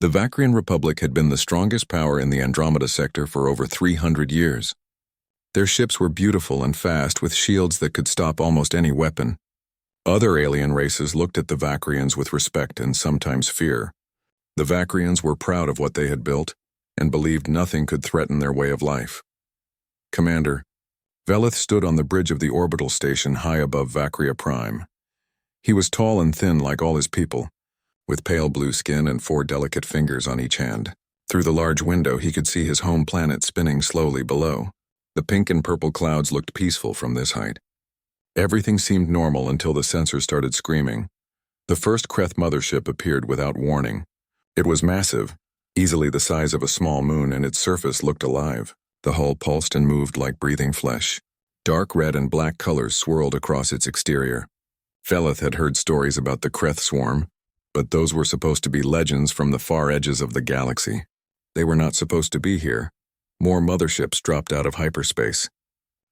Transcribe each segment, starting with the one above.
The Vacrian Republic had been the strongest power in the Andromeda sector for over 300 years. Their ships were beautiful and fast, with shields that could stop almost any weapon. Other alien races looked at the Vacrians with respect and sometimes fear. The Vacrians were proud of what they had built and believed nothing could threaten their way of life. Commander, Velith stood on the bridge of the orbital station high above Vacria Prime. He was tall and thin like all his people, with pale blue skin and 4 delicate fingers on each hand. Through the large window he could see his home planet spinning slowly below. The pink and purple clouds looked peaceful from this height. Everything seemed normal until the sensors started screaming. The first Kreth mothership appeared without warning. It was massive, easily the size of a small moon, and its surface looked alive. The hull pulsed and moved like breathing flesh. Dark red and black colors swirled across its exterior. Velith had heard stories about the Kreth swarm, but those were supposed to be legends from the far edges of the galaxy. They were not supposed to be here. More motherships dropped out of hyperspace.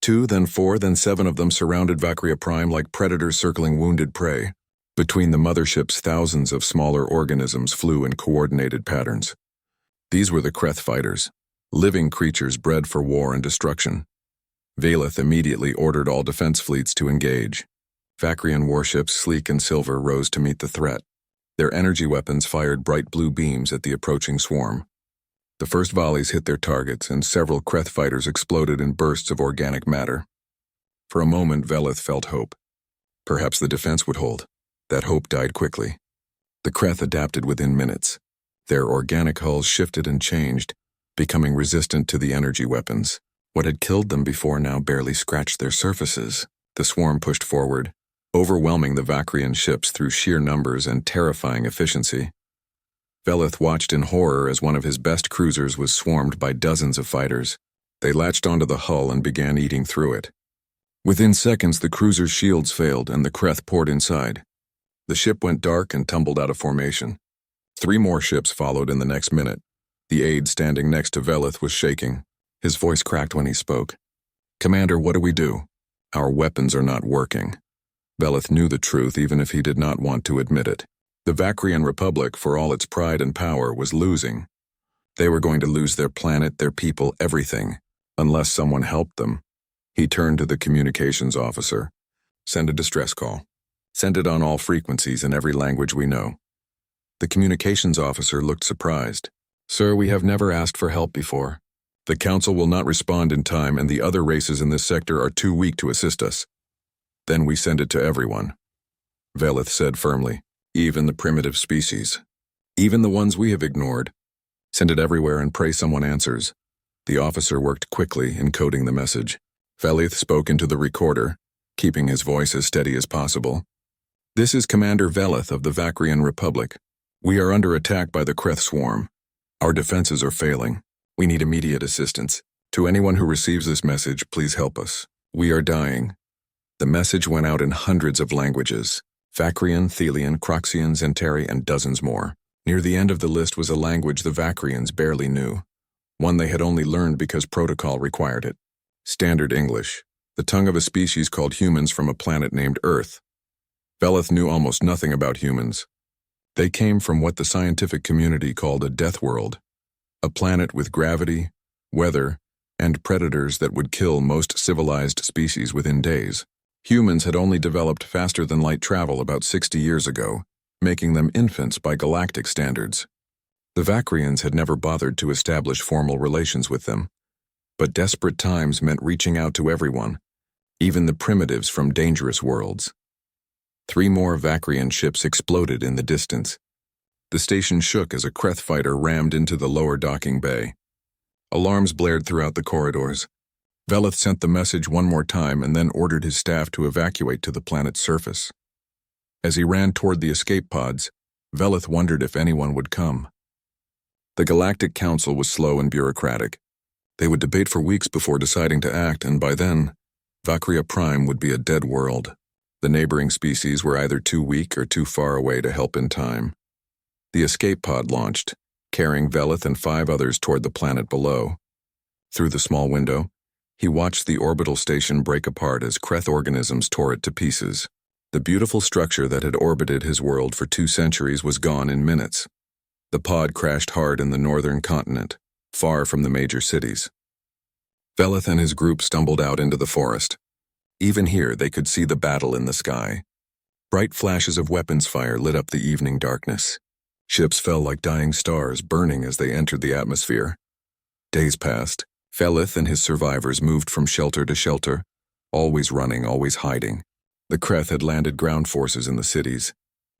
2, then 4, then 7 of them surrounded Vacria Prime like predators circling wounded prey. Between the motherships, thousands of smaller organisms flew in coordinated patterns. These were the Kreth fighters, living creatures bred for war and destruction. Velith immediately ordered all defense fleets to engage. Vacrian warships, sleek and silver, rose to meet the threat. Their energy weapons fired bright blue beams at the approaching swarm. The first volleys hit their targets, and several Kreth fighters exploded in bursts of organic matter. For a moment, Velith felt hope. Perhaps the defense would hold. That hope died quickly. The Kreth adapted within minutes. Their organic hulls shifted and changed, becoming resistant to the energy weapons. What had killed them before now barely scratched their surfaces. The swarm pushed forward, overwhelming the Vacrian ships through sheer numbers and terrifying efficiency. Velith watched in horror as one of his best cruisers was swarmed by dozens of fighters. They latched onto the hull and began eating through it. Within seconds, the cruiser's shields failed and the Kreth poured inside. The ship went dark and tumbled out of formation. 3 more ships followed in the next minute. The aide standing next to Velith was shaking. His voice cracked when he spoke. "Commander, what do we do? Our weapons are not working." Velith knew the truth even if he did not want to admit it. The Vacrian Republic, for all its pride and power, was losing. They were going to lose their planet, their people, everything, unless someone helped them. He turned to the communications officer. "Send a distress call. Send it on all frequencies in every language we know." The communications officer looked surprised. "Sir, we have never asked for help before. The Council will not respond in time, and the other races in this sector are too weak to assist us." "Then we send it to everyone," Velith said firmly. "Even the primitive species. Even the ones we have ignored. Send it everywhere and pray someone answers." The officer worked quickly, encoding the message. Velith spoke into the recorder, keeping his voice as steady as possible. "This is Commander Velith of the Vacrian Republic. We are under attack by the Kreth swarm. Our defenses are failing. We need immediate assistance. To anyone who receives this message, please help us. We are dying." The message went out in hundreds of languages. Vacrian, Thelian, Croxian, Zentari, and dozens more. Near the end of the list was a language the Vacrians barely knew. One they had only learned because protocol required it. Standard English, the tongue of a species called humans from a planet named Earth. Velith knew almost nothing about humans. They came from what the scientific community called a death world, a planet with gravity, weather, and predators that would kill most civilized species within days. Humans had only developed faster-than-light travel about 60 years ago, making them infants by galactic standards. The Vacrians had never bothered to establish formal relations with them, but desperate times meant reaching out to everyone, even the primitives from dangerous worlds. 3 more Vacrian ships exploded in the distance. The station shook as a Kreth fighter rammed into the lower docking bay. Alarms blared throughout the corridors. Velith sent the message one more time and then ordered his staff to evacuate to the planet's surface. As he ran toward the escape pods, Velith wondered if anyone would come. The Galactic Council was slow and bureaucratic. They would debate for weeks before deciding to act, and by then, Vacria Prime would be a dead world. The neighboring species were either too weak or too far away to help in time. The escape pod launched, carrying Velith and 5 others toward the planet below. Through the small window, he watched the orbital station break apart as Kreth organisms tore it to pieces. The beautiful structure that had orbited his world for 2 centuries was gone in minutes. The pod crashed hard in the northern continent, far from the major cities. Velith and his group stumbled out into the forest. Even here, they could see the battle in the sky. Bright flashes of weapons fire lit up the evening darkness. Ships fell like dying stars, burning as they entered the atmosphere. Days passed. Velith and his survivors moved from shelter to shelter, always running, always hiding. The Kreth had landed ground forces in the cities.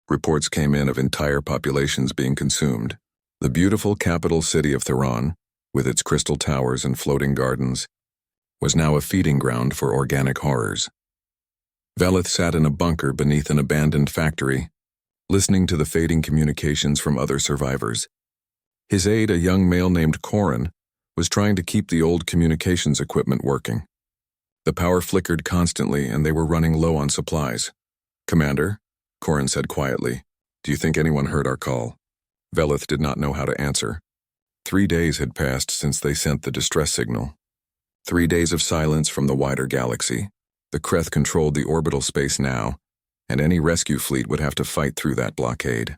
Reports came in of entire populations being consumed. The beautiful capital city of Theron, with its crystal towers and floating gardens, was now a feeding ground for organic horrors. Velith sat in a bunker beneath an abandoned factory, listening to the fading communications from other survivors. His aide, a young male named Corin, was trying to keep the old communications equipment working. The power flickered constantly and they were running low on supplies. "Commander," Corin said quietly, "do you think anyone heard our call?" Velith did not know how to answer. 3 days had passed since they sent the distress signal. 3 days of silence from the wider galaxy. The Kreth controlled the orbital space now, and any rescue fleet would have to fight through that blockade.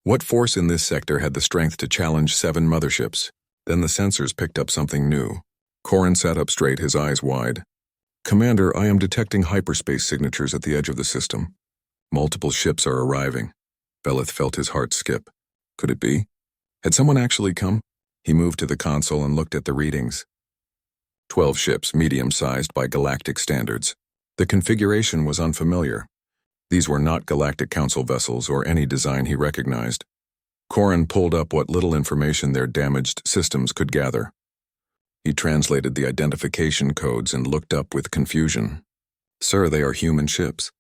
What force in this sector had the strength to challenge 7 motherships? Then the sensors picked up something new. Corin sat up straight, his eyes wide. "Commander, I am detecting hyperspace signatures at the edge of the system. Multiple ships are arriving." Velith felt his heart skip. Could it be? Had someone actually come? He moved to the console and looked at the readings. 12 ships, medium-sized by galactic standards. The configuration was unfamiliar. These were not Galactic Council vessels or any design he recognized. Corin pulled up what little information their damaged systems could gather. He translated the identification codes and looked up with confusion. "Sir, they are human ships."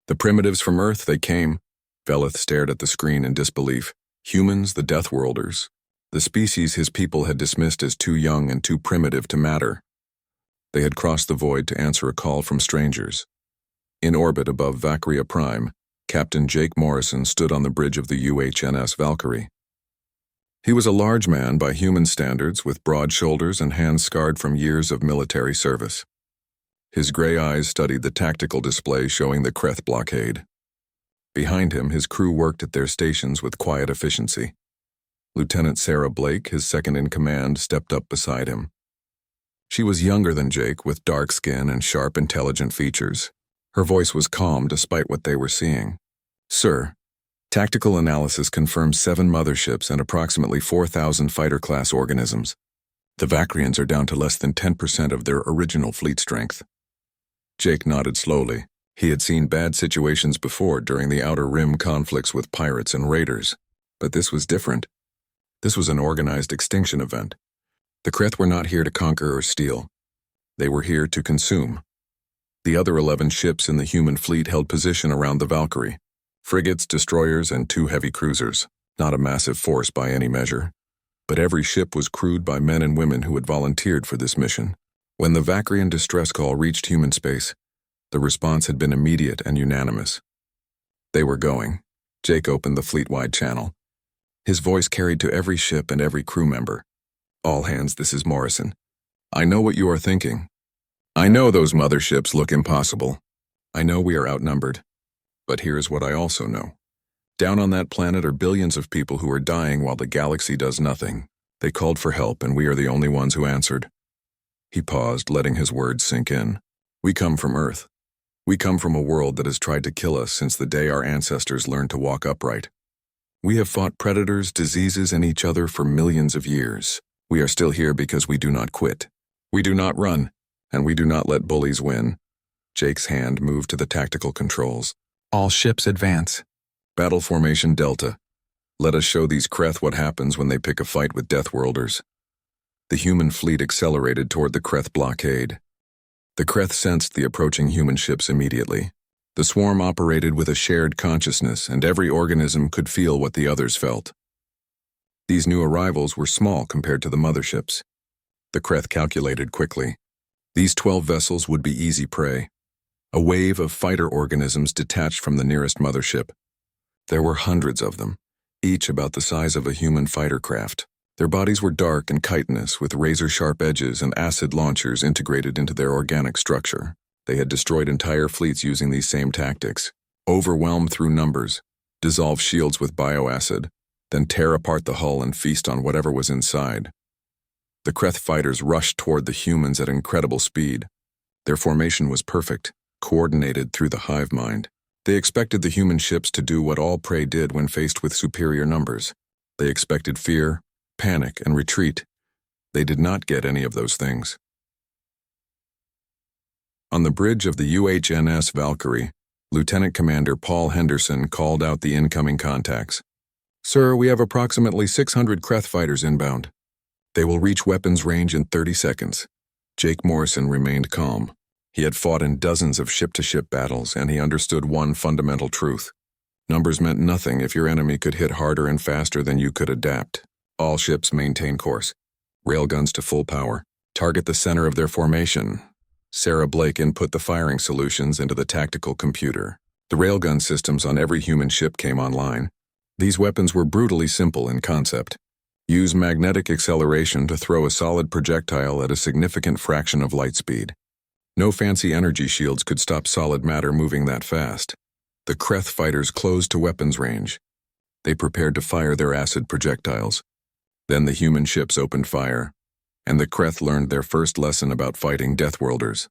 "The primitives from Earth, they came." Velith stared at the screen in disbelief. Humans, the Deathworlders. The species his people had dismissed as too young and too primitive to matter. They had crossed the void to answer a call from strangers. In orbit above Vacria Prime, Captain Jake Morrison stood on the bridge of the UHNS Valkyrie. He was a large man by human standards, with broad shoulders and hands scarred from years of military service. His gray eyes studied the tactical display showing the Kreth blockade. Behind him, his crew worked at their stations with quiet efficiency. Lieutenant Sarah Blake, his second-in-command, stepped up beside him. She was younger than Jake, with dark skin and sharp, intelligent features. Her voice was calm despite what they were seeing. "Sir, tactical analysis confirms 7 motherships and approximately 4,000 fighter-class organisms. The Vacrians are down to less than 10% of their original fleet strength." Jake nodded slowly. He had seen bad situations before during the Outer Rim conflicts with pirates and raiders. But this was different. This was an organized extinction event. The Kreth were not here to conquer or steal. They were here to consume. The other 11 ships in the human fleet held position around the Valkyrie. Frigates, destroyers, and 2 heavy cruisers. Not a massive force by any measure. But every ship was crewed by men and women who had volunteered for this mission. When the Vacrian distress call reached human space, the response had been immediate and unanimous. They were going. Jake opened the fleet-wide channel. His voice carried to every ship and every crew member. "All hands, this is Morrison. I know what you are thinking. I know those motherships look impossible. I know we are outnumbered. But here's what I also know. Down on that planet are billions of people who are dying while the galaxy does nothing. They called for help, and we are the only ones who answered." He paused, letting his words sink in. "We come from Earth. We come from a world that has tried to kill us since the day our ancestors learned to walk upright. We have fought predators, diseases, and each other for millions of years. We are still here because we do not quit. We do not run, and we do not let bullies win." Jake's hand moved to the tactical controls. "All ships advance. Battle formation Delta. Let us show these Kreth what happens when they pick a fight with Deathworlders." The human fleet accelerated toward the Kreth blockade. The Kreth sensed the approaching human ships immediately. The swarm operated with a shared consciousness, and every organism could feel what the others felt. These new arrivals were small compared to the motherships. The Kreth calculated quickly. These 12 vessels would be easy prey. A wave of fighter organisms detached from the nearest mothership. There were hundreds of them, each about the size of a human fighter craft. Their bodies were dark and chitinous, with razor-sharp edges and acid launchers integrated into their organic structure. They had destroyed entire fleets using these same tactics. Overwhelm through numbers, dissolve shields with bioacid, then tear apart the hull and feast on whatever was inside. The Kreth fighters rushed toward the humans at incredible speed. Their formation was perfect, coordinated through the hive mind. They expected the human ships to do what all prey did when faced with superior numbers. They expected fear, panic, and retreat. They did not get any of those things. On the bridge of the UHNS Valkyrie, Lieutenant Commander Paul Henderson called out the incoming contacts. "Sir, we have approximately 600 Kreth fighters inbound. They will reach weapons range in 30 seconds. Jake Morrison remained calm. He had fought in dozens of ship-to-ship battles, and he understood one fundamental truth. Numbers meant nothing if your enemy could hit harder and faster than you could adapt. All ships maintain course. Railguns to full power. Target the center of their formation. Sarah Blake input the firing solutions into the tactical computer. The railgun systems on every human ship came online. These weapons were brutally simple in concept. Use magnetic acceleration to throw a solid projectile at a significant fraction of light speed. No fancy energy shields could stop solid matter moving that fast. The Kreth fighters closed to weapons range. They prepared to fire their acid projectiles. Then the human ships opened fire, and the Kreth learned their first lesson about fighting Deathworlders.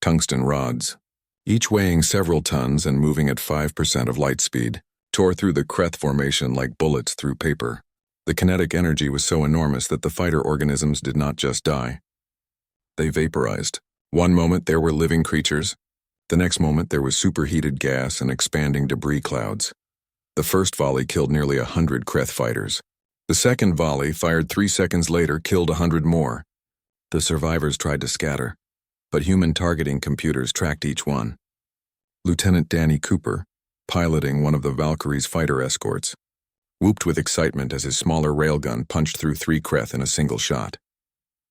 Tungsten rods, each weighing several tons and moving at 5% of light speed, tore through the Kreth formation like bullets through paper. The kinetic energy was so enormous that the fighter organisms did not just die. They vaporized. One moment there were living creatures. The next moment there was superheated gas and expanding debris clouds. The first volley killed nearly 100 Kreth fighters. The second volley, fired 3 seconds later, killed 100 more. The survivors tried to scatter, but human targeting computers tracked each one. Lieutenant Danny Cooper, piloting one of the Valkyrie's fighter escorts, whooped with excitement as his smaller railgun punched through 3 Kreth in a single shot.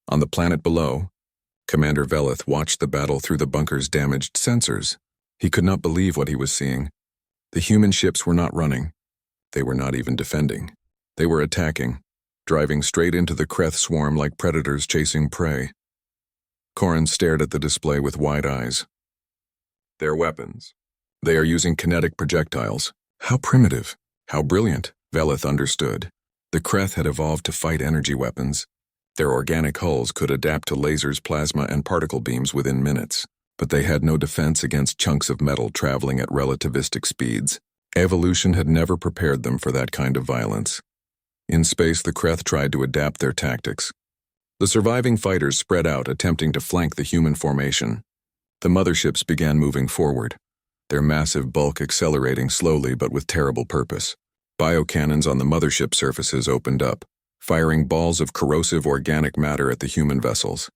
On the planet below, Commander Veleth watched the battle through the bunker's damaged sensors. He could not believe what he was seeing. The human ships were not running. They were not even defending. They were attacking, driving straight into the Kreth swarm like predators chasing prey. Corin stared at the display with wide eyes. Their weapons. They are using kinetic projectiles. How primitive. How brilliant, Veleth understood. The Kreth had evolved to fight energy weapons. Their organic hulls could adapt to lasers, plasma, and particle beams within minutes, but they had no defense against chunks of metal traveling at relativistic speeds. Evolution had never prepared them for that kind of violence. In space, the Kreth tried to adapt their tactics. The surviving fighters spread out, attempting to flank the human formation. The motherships began moving forward, their massive bulk accelerating slowly but with terrible purpose. Biocannons on the mothership surfaces opened up, firing balls of corrosive organic matter at the human vessels.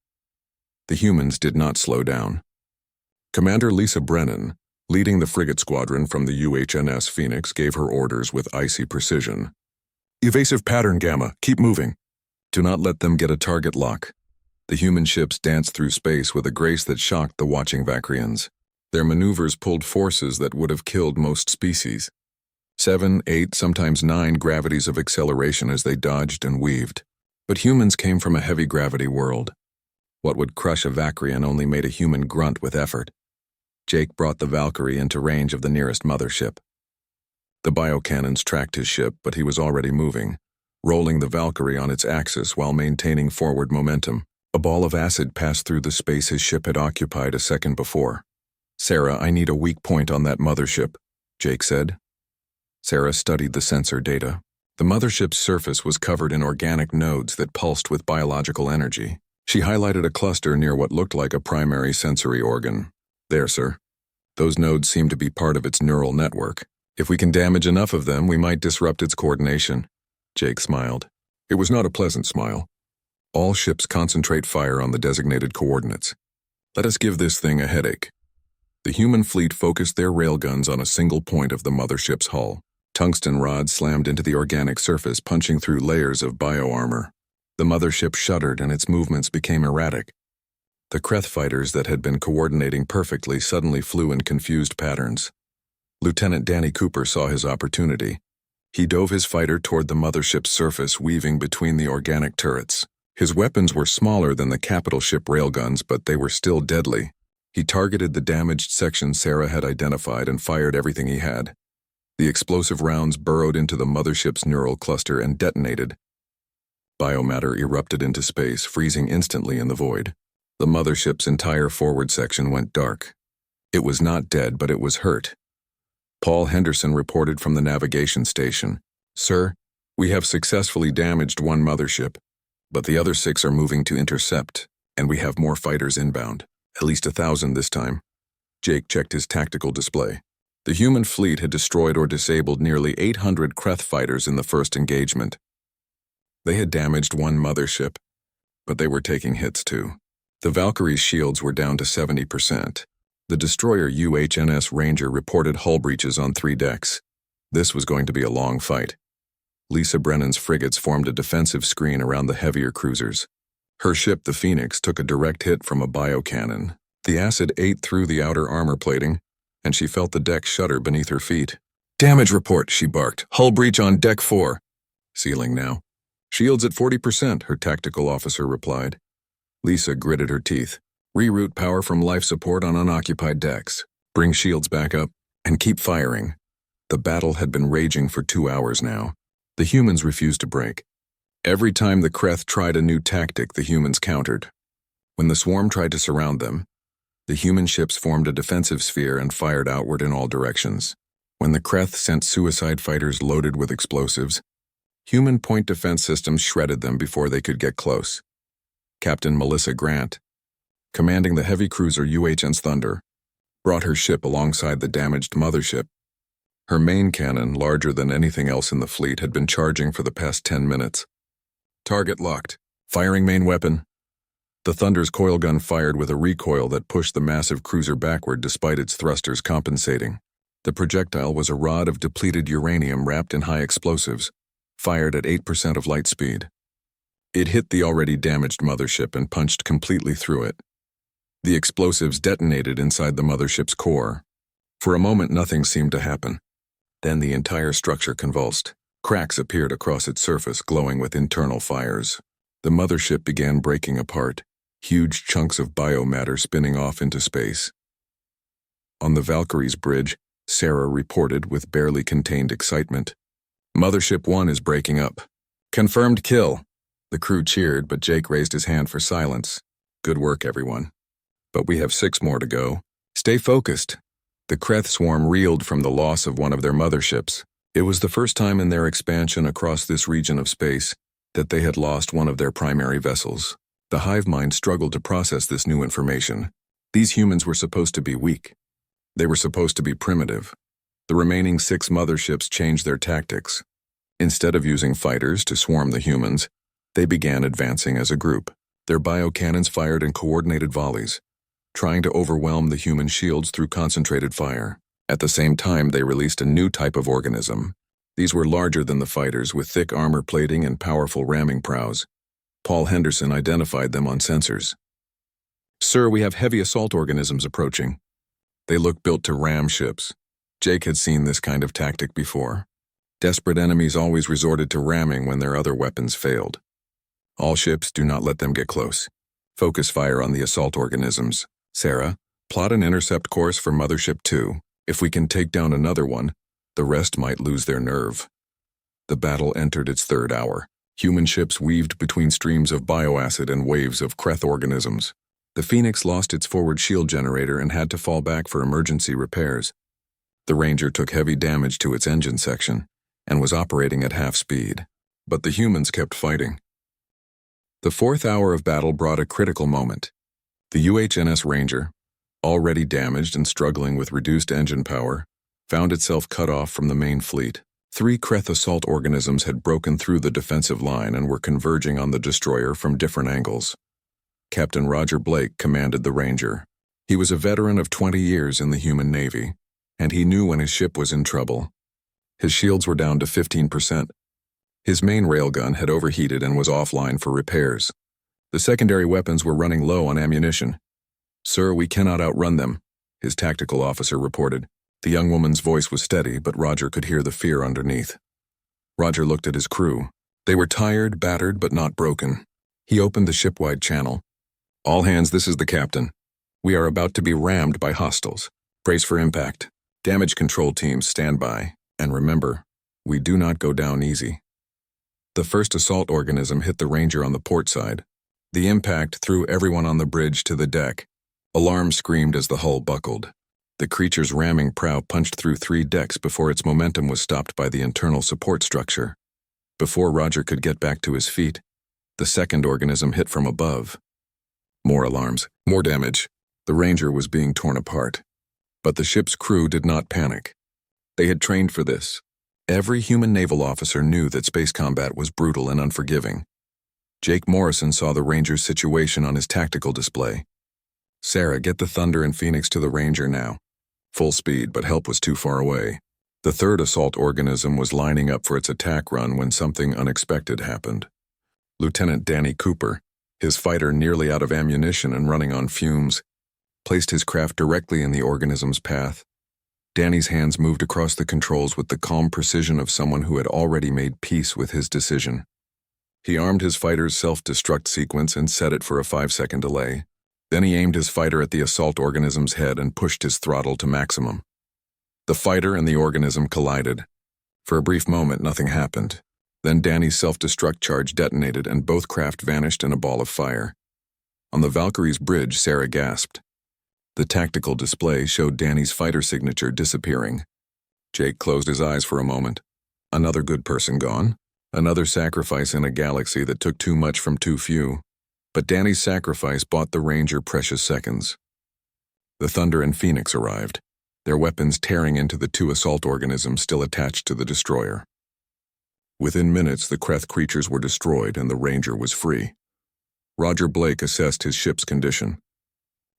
The humans did not slow down. Commander Lisa Brennan, leading the frigate squadron from the UHNS Phoenix, gave her orders with icy precision. "Evasive pattern, Gamma. Keep moving. Do not let them get a target lock." The human ships danced through space with a grace that shocked the watching Vakrians. Their maneuvers pulled forces that would have killed most species. 7, 8, sometimes 9 gravities of acceleration as they dodged and weaved. But humans came from a heavy gravity world. What would crush a Vakrian only made a human grunt with effort. Jake brought the Valkyrie into range of the nearest mothership. The biocannons tracked his ship, but he was already moving, rolling the Valkyrie on its axis while maintaining forward momentum. A ball of acid passed through the space his ship had occupied a second before. "Sarah, I need a weak point on that mothership," Jake said. Sarah studied the sensor data. The mothership's surface was covered in organic nodes that pulsed with biological energy. She highlighted a cluster near what looked like a primary sensory organ. "There, sir. Those nodes seem to be part of its neural network. If we can damage enough of them, we might disrupt its coordination." Jake smiled. It was not a pleasant smile. "All ships concentrate fire on the designated coordinates. Let us give this thing a headache." The human fleet focused their railguns on a single point of the mothership's hull. Tungsten rods slammed into the organic surface, punching through layers of bioarmor. The mothership shuddered and its movements became erratic. The Kreth fighters that had been coordinating perfectly suddenly flew in confused patterns. Lieutenant Danny Cooper saw his opportunity. He dove his fighter toward the mothership's surface, weaving between the organic turrets. His weapons were smaller than the capital ship railguns, but they were still deadly. He targeted the damaged section Sarah had identified and fired everything he had. The explosive rounds burrowed into the mothership's neural cluster and detonated. Biomatter erupted into space, freezing instantly in the void. The mothership's entire forward section went dark. It was not dead, but it was hurt. Paul Henderson reported from the navigation station. "Sir, we have successfully damaged one mothership, but the other 6 are moving to intercept, and we have more fighters inbound, at least 1,000 this time." Jake checked his tactical display. The human fleet had destroyed or disabled nearly 800 Kreth fighters in the first engagement. They had damaged one mothership, but they were taking hits too. The Valkyrie's shields were down to 70%. The destroyer UHNS Ranger reported hull breaches on 3 decks. This was going to be a long fight. Lisa Brennan's frigates formed a defensive screen around the heavier cruisers. Her ship, the Phoenix, took a direct hit from a biocannon. The acid ate through the outer armor plating, and she felt the deck shudder beneath her feet. "Damage report," she barked. "Hull breach on deck 4. Sealing now." "Shields at 40%, her tactical officer replied. Lisa gritted her teeth. "Reroute power from life support on unoccupied decks. Bring shields back up, and keep firing." The battle had been raging for 2 hours now. The humans refused to break. Every time the Kreth tried a new tactic, the humans countered. When the swarm tried to surround them, the human ships formed a defensive sphere and fired outward in all directions. When the Kreth sent suicide fighters loaded with explosives, human point defense systems shredded them before they could get close. Captain Melissa Grant, commanding the heavy cruiser UHN's Thunder, brought her ship alongside the damaged mothership. Her main cannon, larger than anything else in the fleet, had been charging for the past 10 minutes. Target locked. Firing main weapon. The Thunder's coil gun fired with a recoil that pushed the massive cruiser backward despite its thrusters compensating. The projectile was a rod of depleted uranium wrapped in high explosives, fired at 8% of light speed. It hit the already damaged mothership and punched completely through it. The explosives detonated inside the mothership's core. For a moment, nothing seemed to happen. Then the entire structure convulsed. Cracks appeared across its surface, glowing with internal fires. The mothership began breaking apart, huge chunks of biomatter spinning off into space. On the Valkyrie's bridge, Sarah reported with barely contained excitement. "Mothership 1 is breaking up." "Confirmed kill." The crew cheered, but Jake raised his hand for silence. "Good work, everyone. But we have 6 more to go. Stay focused." The Kreth swarm reeled from the loss of one of their motherships. It was the first time in their expansion across this region of space that they had lost one of their primary vessels. The hive mind struggled to process this new information. These humans were supposed to be weak. They were supposed to be primitive. The remaining 6 motherships changed their tactics. Instead of using fighters to swarm the humans, they began advancing as a group. Their biocannons fired in coordinated volleys, trying to overwhelm the human shields through concentrated fire. At the same time, they released a new type of organism. These were larger than the fighters, with thick armor plating and powerful ramming prows. Paul Henderson identified them on sensors. "Sir, we have heavy assault organisms approaching." They looked built to ram ships. Jake had seen this kind of tactic before. Desperate enemies always resorted to ramming when their other weapons failed. "All ships, do not let them get close. Focus fire on the assault organisms. Sarah, plot an intercept course for Mothership 2. If we can take down another one, the rest might lose their nerve." The battle entered its 3rd hour. Human ships weaved between streams of bioacid and waves of Kreth organisms. The Phoenix lost its forward shield generator and had to fall back for emergency repairs. The Ranger took heavy damage to its engine section and was operating at half speed. But the humans kept fighting. The 4th hour of battle brought a critical moment. The UHNS Ranger, already damaged and struggling with reduced engine power, found itself cut off from the main fleet. 3 Kreth assault organisms had broken through the defensive line and were converging on the destroyer from different angles. Captain Roger Blake commanded the Ranger. He was a veteran of 20 years in the human navy, and he knew when his ship was in trouble. His shields were down to 15%. His main railgun had overheated and was offline for repairs. The secondary weapons were running low on ammunition. "Sir, we cannot outrun them," his tactical officer reported. The young woman's voice was steady, but Roger could hear the fear underneath. Roger looked at his crew. They were tired, battered, but not broken. He opened the shipwide channel. "All hands, this is the captain. We are about to be rammed by hostiles. Brace for impact. Damage control teams, stand by. And remember, we do not go down easy. The first assault organism hit the Ranger on the port side. The impact threw everyone on the bridge to the deck. Alarm screamed as the hull buckled. The creature's ramming prow punched through 3 decks before its momentum was stopped by the internal support structure. Before Roger could get back to his feet, the second organism hit from above. More alarms, more damage. The Ranger was being torn apart. But the ship's crew did not panic. They had trained for this. Every human naval officer knew that space combat was brutal and unforgiving. Jake Morrison saw the Ranger's situation on his tactical display. "Sarah, get the Thunder and Phoenix to the Ranger now." Full speed, but help was too far away. The third assault organism was lining up for its attack run when something unexpected happened. Lieutenant Danny Cooper, his fighter nearly out of ammunition and running on fumes, placed his craft directly in the organism's path. Danny's hands moved across the controls with the calm precision of someone who had already made peace with his decision. He armed his fighter's self-destruct sequence and set it for a 5-second delay. Then he aimed his fighter at the assault organism's head and pushed his throttle to maximum. The fighter and the organism collided. For a brief moment, nothing happened. Then Danny's self-destruct charge detonated and both craft vanished in a ball of fire. On the Valkyrie's bridge, Sarah gasped. The tactical display showed Danny's fighter signature disappearing. Jake closed his eyes for a moment. Another good person gone. Another sacrifice in a galaxy that took too much from too few. But Danny's sacrifice bought the Ranger precious seconds. The Thunder and Phoenix arrived, their weapons tearing into the 2 assault organisms still attached to the destroyer. Within minutes, the Kreth creatures were destroyed and the Ranger was free. Roger Blake assessed his ship's condition.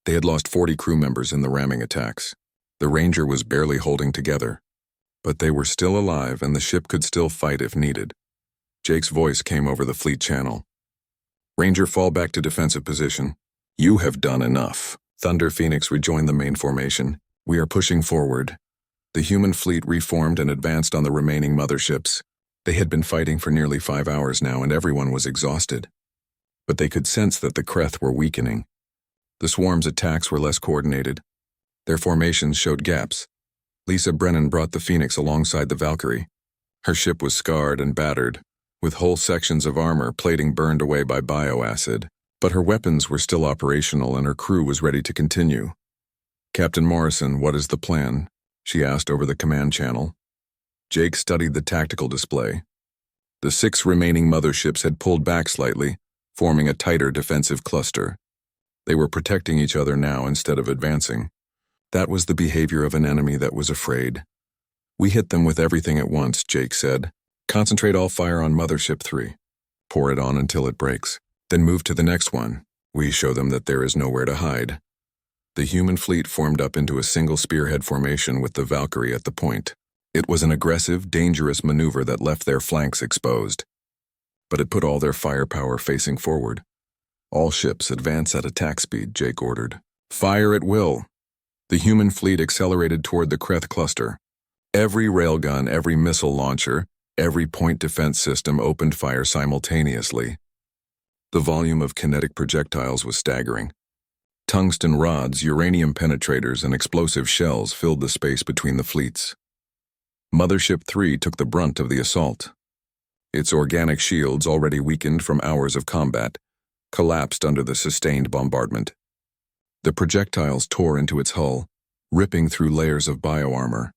They had lost 40 crew members in the ramming attacks. The Ranger was barely holding together. But they were still alive and the ship could still fight if needed. Jake's voice came over the fleet channel. "Ranger, fall back to defensive position. You have done enough." Thunder Phoenix rejoined the main formation. "We are pushing forward." The human fleet reformed and advanced on the remaining motherships. They had been fighting for nearly 5 hours now and everyone was exhausted. But they could sense that the Kreth were weakening. The swarm's attacks were less coordinated. Their formations showed gaps. Lisa Brennan brought the Phoenix alongside the Valkyrie. Her ship was scarred and battered, with whole sections of armor plating burned away by bioacid, but her weapons were still operational and her crew was ready to continue. "Captain Morrison, what is the plan?" she asked over the command channel. Jake studied the tactical display. The 6 remaining motherships had pulled back slightly, forming a tighter defensive cluster. They were protecting each other now instead of advancing. That was the behavior of an enemy that was afraid. "We hit them with everything at once," Jake said. "Concentrate all fire on Mothership 3. Pour it on until it breaks. Then move to the next one. We show them that there is nowhere to hide." The human fleet formed up into a single spearhead formation with the Valkyrie at the point. It was an aggressive, dangerous maneuver that left their flanks exposed. But it put all their firepower facing forward. "All ships advance at attack speed," Jake ordered. "Fire at will." The human fleet accelerated toward the Kreth cluster. Every railgun, every missile launcher, every point defense system opened fire simultaneously. The volume of kinetic projectiles was staggering. Tungsten rods, uranium penetrators, and explosive shells filled the space between the fleets. Mothership 3 took the brunt of the assault. Its organic shields, already weakened from hours of combat, collapsed under the sustained bombardment. The projectiles tore into its hull, ripping through layers of bioarmor.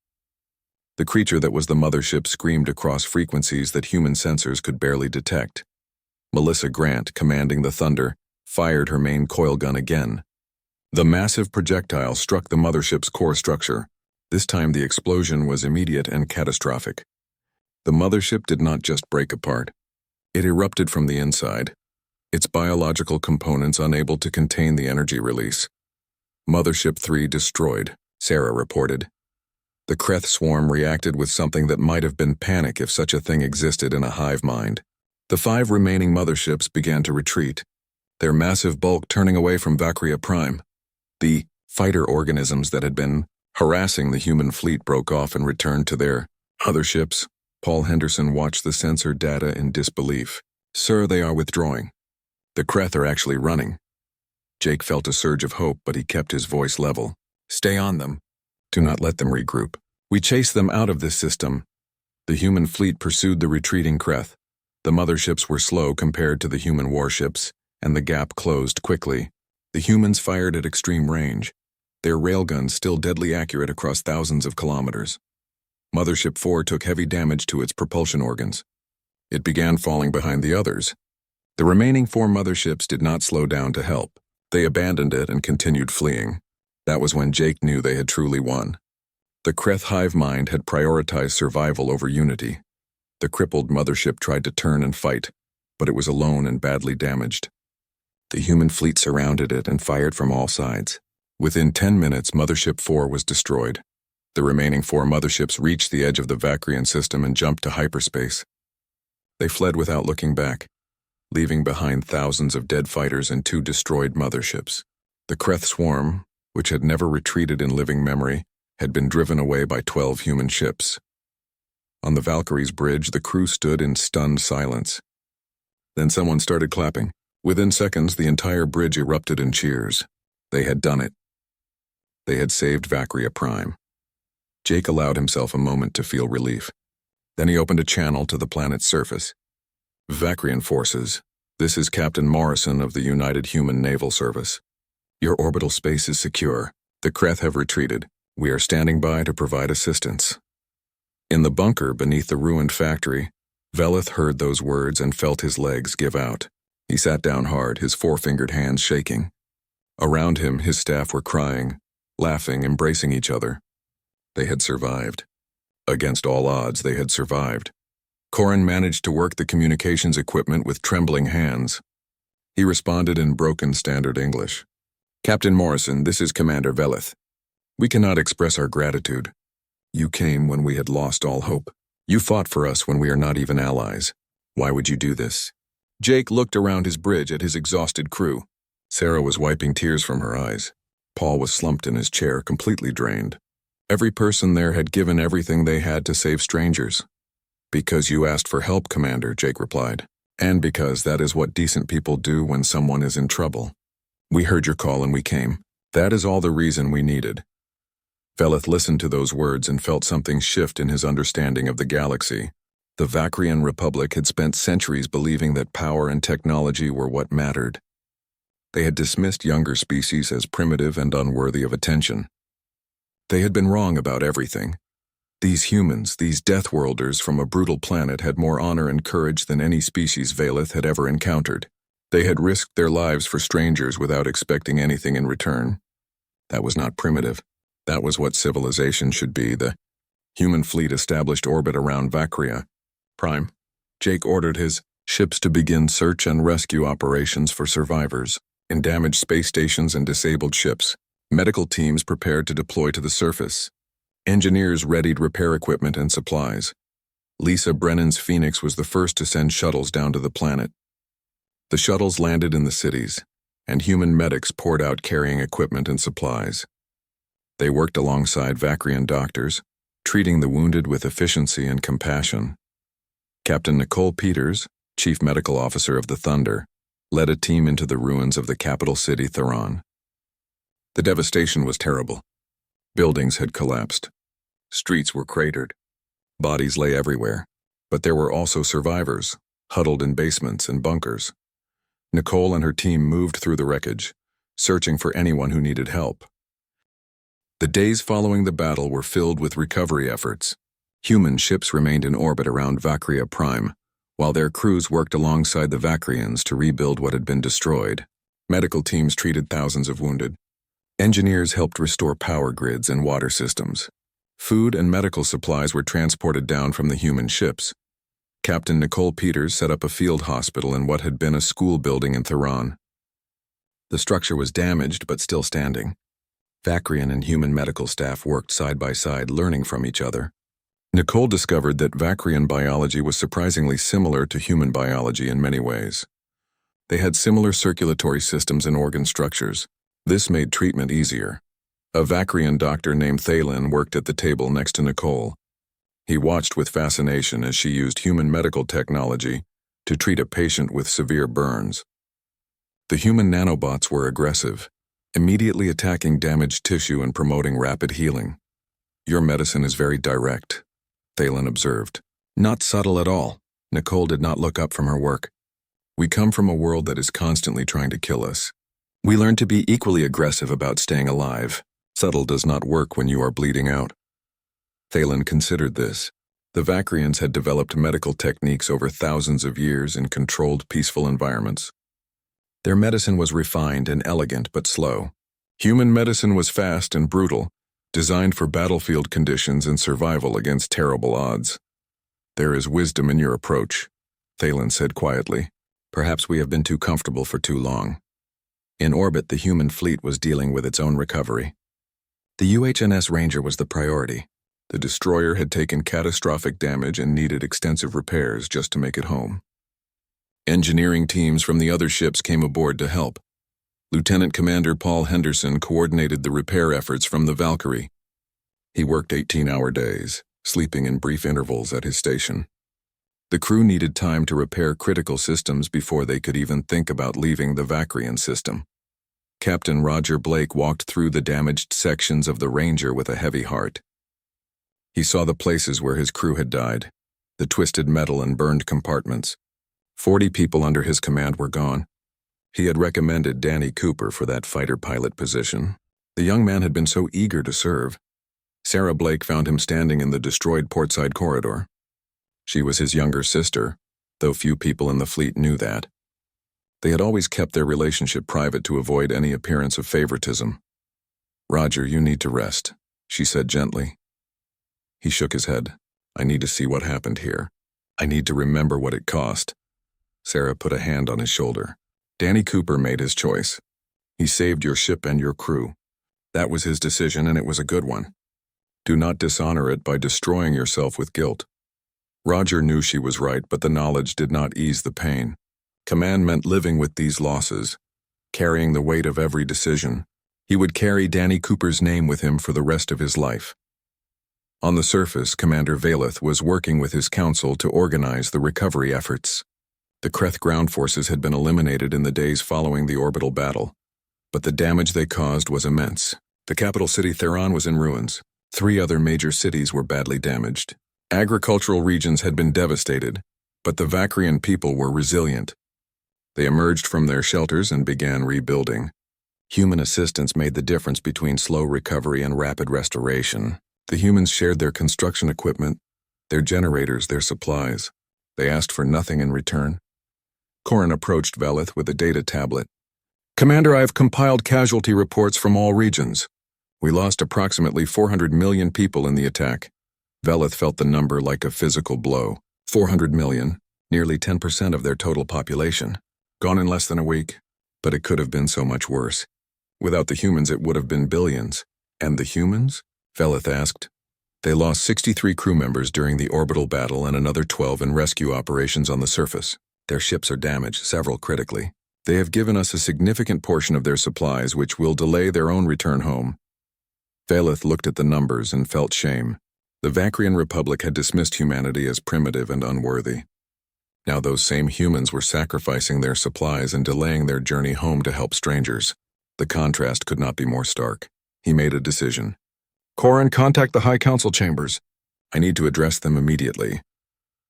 The creature that was the mothership screamed across frequencies that human sensors could barely detect. Melissa Grant, commanding the Thunder, fired her main coil gun again. The massive projectile struck the mothership's core structure. This time the explosion was immediate and catastrophic. The mothership did not just break apart. It erupted from the inside, its biological components unable to contain the energy release. "Mothership 3 destroyed," Sarah reported. The Kreth swarm reacted with something that might have been panic if such a thing existed in a hive mind. The 5 remaining motherships began to retreat, their massive bulk turning away from Valkyria Prime. The fighter organisms that had been harassing the human fleet broke off and returned to their other ships. Paul Henderson watched the sensor data in disbelief. "Sir, they are withdrawing. The Kreth are actually running." Jake felt a surge of hope, but he kept his voice level. "Stay on them. Do not let them regroup. We chase them out of this system, The human fleet pursued the retreating Kreth. The motherships were slow compared to the human warships, and the gap closed quickly. The humans fired at extreme range, their railguns still deadly accurate across thousands of kilometers. Mothership 4 took heavy damage to its propulsion organs. It began falling behind the others. The remaining 4 motherships did not slow down to help. They abandoned it and continued fleeing. That was when Jake knew they had truly won. The Kreth hive mind had prioritized survival over unity. The crippled mothership tried to turn and fight, but it was alone and badly damaged. The human fleet surrounded it and fired from all sides. Within 10 minutes, Mothership 4 was destroyed. The remaining 4 motherships reached the edge of the Vacrian system and jumped to hyperspace. They fled without looking back, leaving behind thousands of dead fighters and 2 destroyed motherships. The Kreth swarm, which had never retreated in living memory, had been driven away by 12 human ships. On the Valkyrie's bridge, the crew stood in stunned silence. Then someone started clapping. Within seconds, the entire bridge erupted in cheers. They had done it. They had saved Vacria Prime. Jake allowed himself a moment to feel relief. Then he opened a channel to the planet's surface. Vacrian forces, this is Captain Morrison of the United Human Naval Service. Your orbital space is secure. The Kreth have retreated. We are standing by to provide assistance. In the bunker beneath the ruined factory, Veleth heard those words and felt his legs give out. He sat down hard, his 4-fingered hands shaking. Around him, his staff were crying, laughing, embracing each other. They had survived. Against all odds, they had survived. Corin managed to work the communications equipment with trembling hands. He responded in broken standard English. Captain Morrison, this is Commander Veleth. We cannot express our gratitude. You came when we had lost all hope. You fought for us when we are not even allies. Why would you do this? Jake looked around his bridge at his exhausted crew. Sarah was wiping tears from her eyes. Paul was slumped in his chair, completely drained. Every person there had given everything they had to save strangers. Because you asked for help, Commander, Jake replied. And because that is what decent people do when someone is in trouble. We heard your call and we came. That is all the reason we needed. Veleth listened to those words and felt something shift in his understanding of the galaxy. The Vacrian Republic had spent centuries believing that power and technology were what mattered. They had dismissed younger species as primitive and unworthy of attention. They had been wrong about everything. These humans, these Deathworlders from a brutal planet, had more honor and courage than any species Veleth had ever encountered. They had risked their lives for strangers without expecting anything in return. That was not primitive. That was what civilization should be. The human fleet established orbit around Vacria Prime. Jake ordered his ships to begin search and rescue operations for survivors in damaged space stations and disabled ships. Medical teams prepared to deploy to the surface. Engineers readied repair equipment and supplies. Lisa Brennan's Phoenix was the first to send shuttles down to the planet. The shuttles landed in the cities, and human medics poured out carrying equipment and supplies. They worked alongside Vacrian doctors, treating the wounded with efficiency and compassion. Captain Nicole Peters, Chief Medical Officer of the Thunder, led a team into the ruins of the capital city, Theron. The devastation was terrible. Buildings had collapsed. Streets were cratered. Bodies lay everywhere. But there were also survivors, huddled in basements and bunkers. Nicole and her team moved through the wreckage, searching for anyone who needed help. The days following the battle were filled with recovery efforts. Human ships remained in orbit around Vacria Prime, while their crews worked alongside the Vacrians to rebuild what had been destroyed. Medical teams treated thousands of wounded. Engineers helped restore power grids and water systems. Food and medical supplies were transported down from the human ships. Captain Nicole Peters set up a field hospital in what had been a school building in Theron. The structure was damaged but still standing. Vacrian and human medical staff worked side by side, learning from each other. Nicole discovered that Vacrian biology was surprisingly similar to human biology in many ways. They had similar circulatory systems and organ structures. This made treatment easier. A Vacrian doctor named Thalen worked at the table next to Nicole. He watched with fascination as she used human medical technology to treat a patient with severe burns. The human nanobots were aggressive, immediately attacking damaged tissue and promoting rapid healing. Your medicine is very direct, Thalen observed. Not subtle at all. Nicole did not look up from her work. We come from a world that is constantly trying to kill us. We learn to be equally aggressive about staying alive. Subtle does not work when you are bleeding out. Thalen considered this. The Vakrians had developed medical techniques over thousands of years in controlled, peaceful environments. Their medicine was refined and elegant but slow. Human medicine was fast and brutal, designed for battlefield conditions and survival against terrible odds. There is wisdom in your approach, Thalen said quietly. Perhaps we have been too comfortable for too long. In orbit, the human fleet was dealing with its own recovery. The UHNS Ranger was the priority. The destroyer had taken catastrophic damage and needed extensive repairs just to make it home. Engineering teams from the other ships came aboard to help. Lieutenant Commander Paul Henderson coordinated the repair efforts from the Valkyrie. He worked 18-hour days, sleeping in brief intervals at his station. The crew needed time to repair critical systems before they could even think about leaving the Vakrian system. Captain Roger Blake walked through the damaged sections of the Ranger with a heavy heart. He saw the places where his crew had died, the twisted metal and burned compartments. 40 people under his command were gone. He had recommended Danny Cooper for that fighter pilot position. The young man had been so eager to serve. Sarah Blake found him standing in the destroyed portside corridor. She was his younger sister, though few people in the fleet knew that. They had always kept their relationship private to avoid any appearance of favoritism. "Roger, you need to rest," she said gently. He shook his head. "I need to see what happened here. I need to remember what it cost." Sarah put a hand on his shoulder. "Danny Cooper made his choice. He saved your ship and your crew. That was his decision, and it was a good one. Do not dishonor it by destroying yourself with guilt." Roger knew she was right, but the knowledge did not ease the pain. Command meant living with these losses, carrying the weight of every decision. He would carry Danny Cooper's name with him for the rest of his life. On the surface, Commander Valeth was working with his council to organize the recovery efforts. The Kreth ground forces had been eliminated in the days following the orbital battle, but the damage they caused was immense. The capital city Theron was in ruins. 3 other major cities were badly damaged. Agricultural regions had been devastated, but the Vakrian people were resilient. They emerged from their shelters and began rebuilding. Human assistance made the difference between slow recovery and rapid restoration. The humans shared their construction equipment, their generators, their supplies. They asked for nothing in return. Corin approached Veleth with a data tablet. "Commander, I have compiled casualty reports from all regions. We lost approximately 400 million people in the attack." Veleth felt the number like a physical blow. 400 million, nearly 10% of their total population. Gone in less than a week. But it could have been so much worse. Without the humans, it would have been billions. And the humans? Veleth asked. They lost 63 crew members during the orbital battle and another 12 in rescue operations on the surface. Their ships are damaged, several critically. They have given us a significant portion of their supplies, which will delay their own return home. Veleth looked at the numbers and felt shame. The Vakrian Republic had dismissed humanity as primitive and unworthy. Now those same humans were sacrificing their supplies and delaying their journey home to help strangers. The contrast could not be more stark. He made a decision. "Corin, contact the High Council chambers. I need to address them immediately."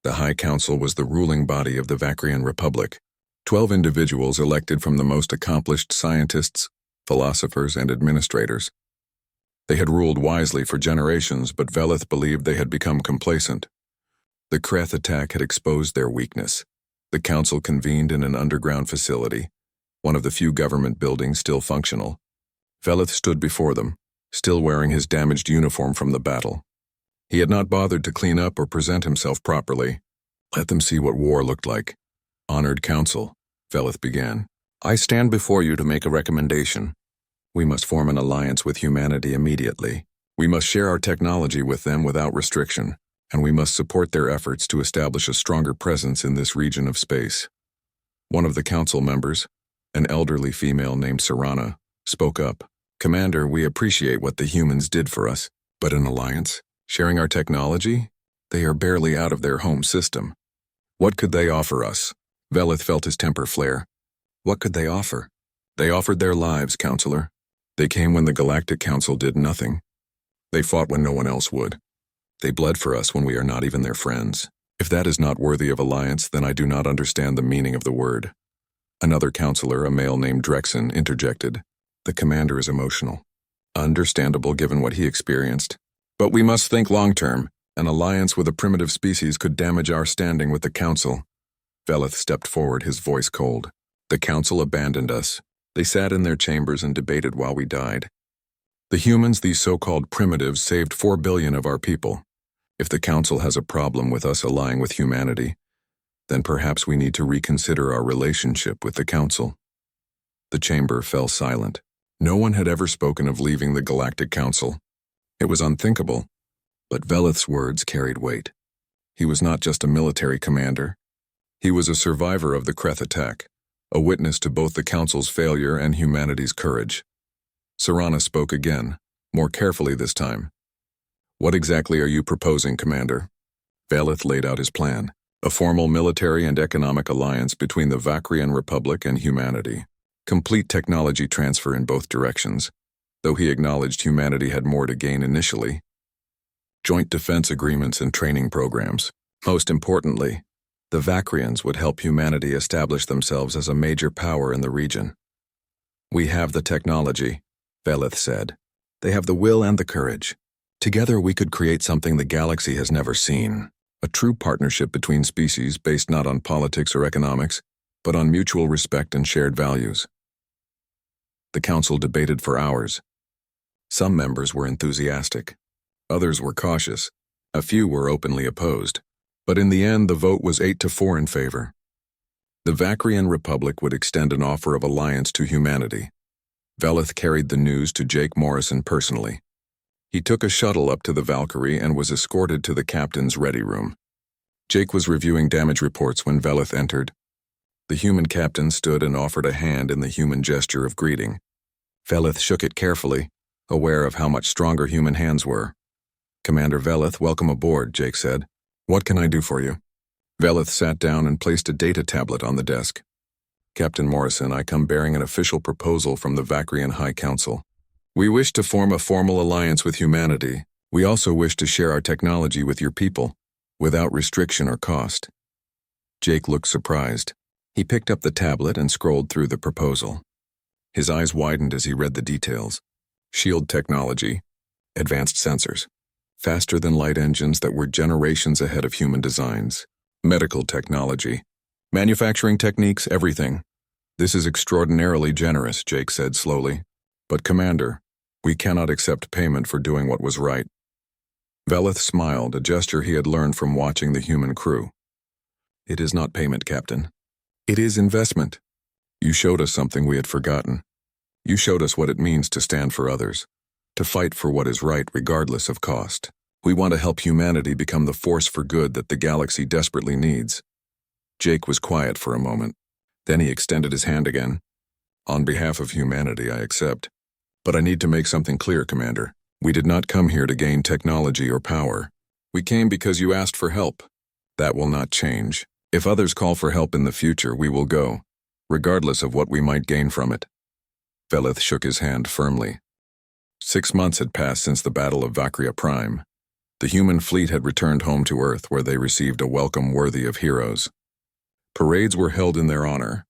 The High Council was the ruling body of the Vakrian Republic. 12 individuals elected from the most accomplished scientists, philosophers, and administrators. They had ruled wisely for generations, but Veleth believed they had become complacent. The Kreth attack had exposed their weakness. The council convened in an underground facility, one of the few government buildings still functional. Veleth stood before them, still wearing his damaged uniform from the battle. He had not bothered to clean up or present himself properly. Let them see what war looked like. "Honored Council," Veleth began, "I stand before you to make a recommendation. We must form an alliance with humanity immediately. We must share our technology with them without restriction, and we must support their efforts to establish a stronger presence in this region of space." One of the council members, an elderly female named Serana, spoke up. "Commander, we appreciate what the humans did for us, but an alliance? Sharing our technology? They are barely out of their home system. What could they offer us?" Veleth felt his temper flare. What could they offer? They offered their lives, Counselor. They came when the Galactic Council did nothing. They fought when no one else would. They bled for us when we are not even their friends. If that is not worthy of alliance, then I do not understand the meaning of the word. Another counselor, a male named Drexen, interjected. The commander is emotional. Understandable given what he experienced. But we must think long-term. An alliance with a primitive species could damage our standing with the council. Veleth stepped forward, his voice cold. The council abandoned us. They sat in their chambers and debated while we died. The humans, these so-called primitives, saved 4 billion of our people. If the council has a problem with us allying with humanity, then perhaps we need to reconsider our relationship with the council. The chamber fell silent. No one had ever spoken of leaving the Galactic Council. It was unthinkable, but Veleth's words carried weight. He was not just a military commander. He was a survivor of the Kreth attack, a witness to both the Council's failure and humanity's courage. Serana spoke again, more carefully this time. What exactly are you proposing, Commander? Veleth laid out his plan, a formal military and economic alliance between the Vakrian Republic and humanity. Complete technology transfer in both directions, though he acknowledged humanity had more to gain initially. Joint defense agreements and training programs. Most importantly, the Vakrians would help humanity establish themselves as a major power in the region. We have the technology, Veleth said. They have the will and the courage. Together we could create something the galaxy has never seen. A true partnership between species based not on politics or economics, but on mutual respect and shared values. The council debated for hours. Some members were enthusiastic. Others were cautious. A few were openly opposed. But in the end, the vote was 8-4 in favor. The Vakrian Republic would extend an offer of alliance to humanity. Veleth carried the news to Jake Morrison personally. He took a shuttle up to the Valkyrie and was escorted to the captain's ready room. Jake was reviewing damage reports when Veleth entered. The human captain stood and offered a hand in the human gesture of greeting. Veleth shook it carefully, aware of how much stronger human hands were. Commander Veleth, welcome aboard, Jake said. What can I do for you? Veleth sat down and placed a data tablet on the desk. Captain Morrison, I come bearing an official proposal from the Vakrian High Council. We wish to form a formal alliance with humanity. We also wish to share our technology with your people, without restriction or cost. Jake looked surprised. He picked up the tablet and scrolled through the proposal. His eyes widened as he read the details. Shield technology, advanced sensors, faster-than-light engines that were generations ahead of human designs, medical technology, manufacturing techniques, everything. This is extraordinarily generous, Jake said slowly. But Commander, we cannot accept payment for doing what was right. Veleth smiled, a gesture he had learned from watching the human crew. It is not payment, Captain. It is investment. You showed us something we had forgotten. You showed us what it means to stand for others, to fight for what is right regardless of cost. We want to help humanity become the force for good that the galaxy desperately needs. Jake was quiet for a moment. Then he extended his hand again. On behalf of humanity, I accept. But I need to make something clear, Commander. We did not come here to gain technology or power. We came because you asked for help. That will not change. If others call for help in the future, we will go, regardless of what we might gain from it. Veleth shook his hand firmly. 6 months had passed since the Battle of Vakria Prime. The human fleet had returned home to Earth, where they received a welcome worthy of heroes. Parades were held in their honor.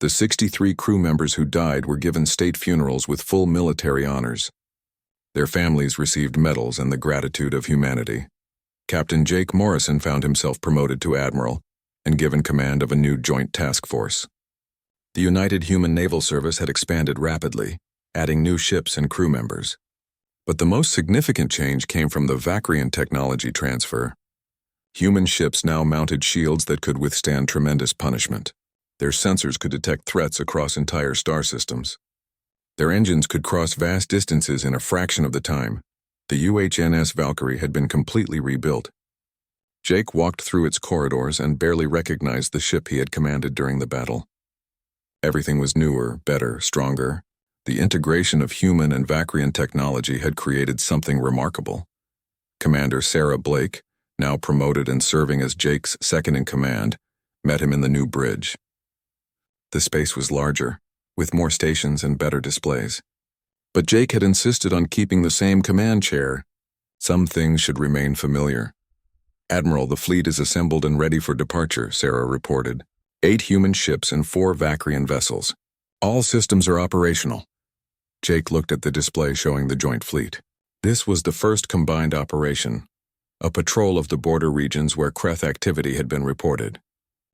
The 63 crew members who died were given state funerals with full military honors. Their families received medals and the gratitude of humanity. Captain Jake Morrison found himself promoted to admiral and given command of a new joint task force. The United Human Naval Service had expanded rapidly, adding new ships and crew members. But the most significant change came from the Vakrian technology transfer. Human ships now mounted shields that could withstand tremendous punishment. Their sensors could detect threats across entire star systems. Their engines could cross vast distances in a fraction of the time. The UHNS Valkyrie had been completely rebuilt. Jake walked through its corridors and barely recognized the ship he had commanded during the battle. Everything was newer, better, stronger. The integration of human and Vakrian technology had created something remarkable. Commander Sarah Blake, now promoted and serving as Jake's second-in-command, met him in the new bridge. The space was larger, with more stations and better displays. But Jake had insisted on keeping the same command chair. Some things should remain familiar. "Admiral, the fleet is assembled and ready for departure," Sarah reported. 8 human ships and 4 Vacrian vessels. All systems are operational. Jake looked at the display showing the joint fleet. This was the first combined operation, a patrol of the border regions where Kreth activity had been reported.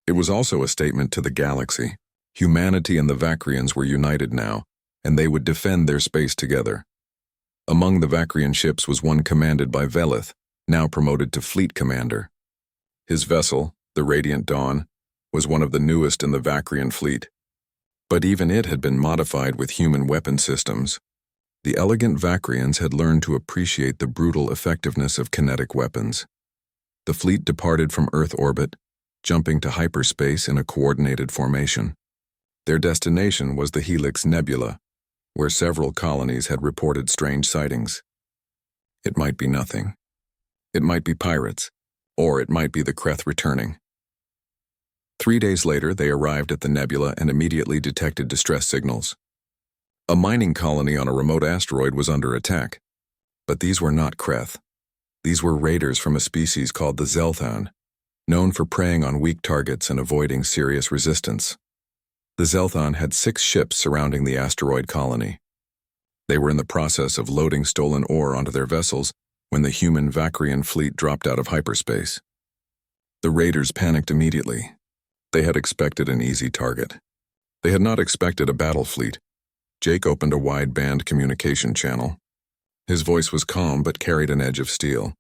It was also a statement to the galaxy. Humanity and the Vacrians were united now, and they would defend their space together. Among the Vacrian ships was one commanded by Velith, now promoted to fleet commander. His vessel, the Radiant Dawn, was one of the newest in the Vacrian fleet. But even it had been modified with human weapon systems. The elegant Vacrians had learned to appreciate the brutal effectiveness of kinetic weapons. The fleet departed from Earth orbit, jumping to hyperspace in a coordinated formation. Their destination was the Helix Nebula, where several colonies had reported strange sightings. It might be nothing. It might be pirates, or it might be the Kreth returning. 3 days later, they arrived at the nebula and immediately detected distress signals. A mining colony on a remote asteroid was under attack. But these were not Kreth. These were raiders from a species called the Zelthan, known for preying on weak targets and avoiding serious resistance. The Zelthan had 6 ships surrounding the asteroid colony. They were in the process of loading stolen ore onto their vessels when the human Vacrian fleet dropped out of hyperspace. The raiders panicked immediately. They had expected an easy target. They had not expected a battle fleet. Jake opened a wideband communication channel. His voice was calm but carried an edge of steel.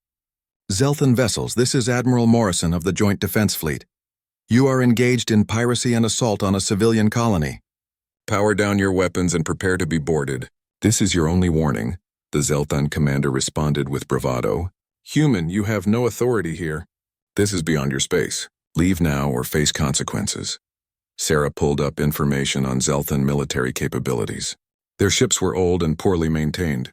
Zelthan vessels, this is Admiral Morrison of the Joint Defense Fleet. You are engaged in piracy and assault on a civilian colony. "Power down your weapons and prepare to be boarded. This is your only warning," the Zelthan commander responded with bravado. "Human, you have no authority here. This is beyond your space. Leave now or face consequences." Sarah pulled up information on Zelthan military capabilities. Their ships were old and poorly maintained.